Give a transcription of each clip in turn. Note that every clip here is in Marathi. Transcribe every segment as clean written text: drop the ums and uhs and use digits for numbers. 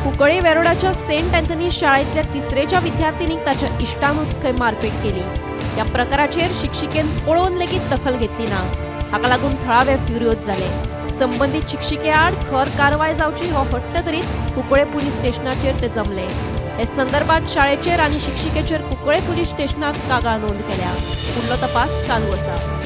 कुंकळे वेरोडाच्या सेंट अँथनी शाळेतल्या तिसरेच्या विद्यार्थिनीक ताच्या इश्टानूच खंय मारपेट केली। या प्रकाराचेर शिक्षिकेन पळोवन लेगीत दखल घेतली ना। हाका लागून थळावे फ्युरियोज जाले। संबंधित शिक्षिके आड खर कारवाय जावची हो हट्ट करीत कुंकळे पुलीस स्टेशनाचेर ते जमले। हे संदर्भात शाळेचेर आनी शिक्षिकेचेर कुंकळे पुलीस स्टेशनात कागाळ नोंद केल्या। फुडलो तपास चालू आसा।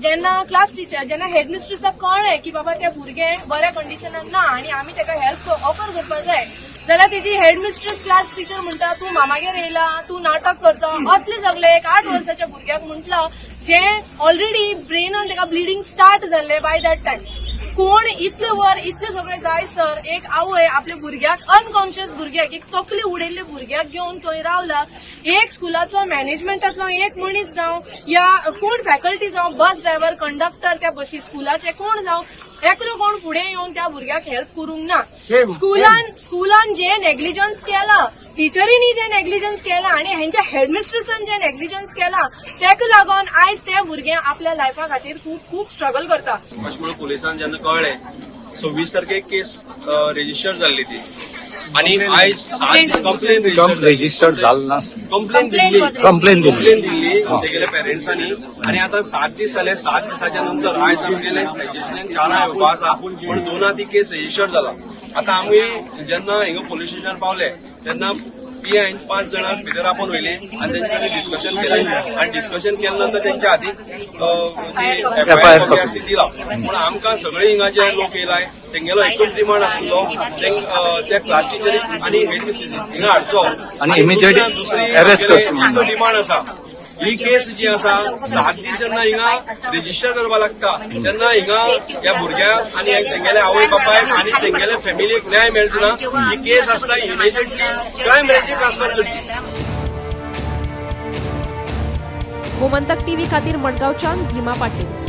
जेन्ना क्लास टीचर जेन्ना हेडमिस्ट्रेसाक कळ्ळें की बाबा त्या भुरग्याक बऱ्या कंडिशनान ना आनी आमी ताका हेल्प ऑफर करपाक जाय, जाल्यार तेजी हेडमिस्ट्रेस क्लास टीचर म्हणटा तूं मामागेर येयला, तूं नाटक करता, असले सगळे एक 8 वर्साच्या भुरग्याक म्हटलं जे ऑलरेडी ब्रेनान ताका ब्लिडींग स्टार्ट जाल्ले बाय दॅट टायम। कोण इतले वर इतले सगळे जायसर एक आवय आपल्या भुरग्याक अनकॉन्शियस भुरग्याक एक तकली उडयल्ले भुरग्याक घेवन थंय रावला। एक स्कुलाचो मॅनेजमेंटातलो एक मनीस जावं या कोण फॅकल्टी जावं बस ड्रायव्हर कंडक्टर त्या बसी स्कुलाचे कोण जावं एकलो कोण फुडें येवन त्या भुरग्याक हेल्प करूंक ना। स्कुलान जे नेग्लिजन्स केला, टिचरींनी जे नेग्लिजन्स केला आनी हेंच्या हेडमिस्ट्रेसान जे नेग्लिजन्स केला तेका लागून आयज ते भुरगे आपल्या लायफा खातीर खूब स्ट्रगल करता। अशें म्हणून पुलिसान जेन्ना कळ्ळें 26 तारखेक केस रजिस्टर जाल्ली ती आनी आयज 7 दीस कंप्लेन रजिस्टर जाल्लो ना। कंप्लेन दिल्ली तेगेल्या पेरेंट्सांनी आनी आतां 7 दीस जाले। 7 दिसाच्या नंतर आयज आमगेले 4 येवपा आसा पूण 2 ती केस रजिस्टर जाला। आतां आमी जेन्ना हिंगा पुलीस स्टेशनार पावले तेन्ना PIन 5 जाणां भितर आपण वयले आनी तेंचे कडेन डिस्कशन केलें आनी डिस्कशन केले नंतर तेंच्या हातीक FIR दिला। पूण आमकां सगळे हिंगा जे लोक येयलाय तेंगेलो एकूच डिमांड आसलो त्या क्लास टीचरीक आनी हेड मिस्ट्रेसीक हिंगा हाडचो आनी इमिजिएट अरेस्ट करचो डिमांड आसा। ही केस जी आसा 7 दीस जेन्ना हिंगा रजिस्टर करपाक लागता तेन्ना हिंगा ह्या भुरग्याक आनी तेंगेले आवय बापायक आनी तेंगेले फॅमिलीक न्याय मेळचो ना। ही केस आसता इमिजिएटली क्रायम ब्रँचीक ट्रान्सफर करची। गोमंतक टीव्ही खातीर मडगांवच्यान भीमा पाटील।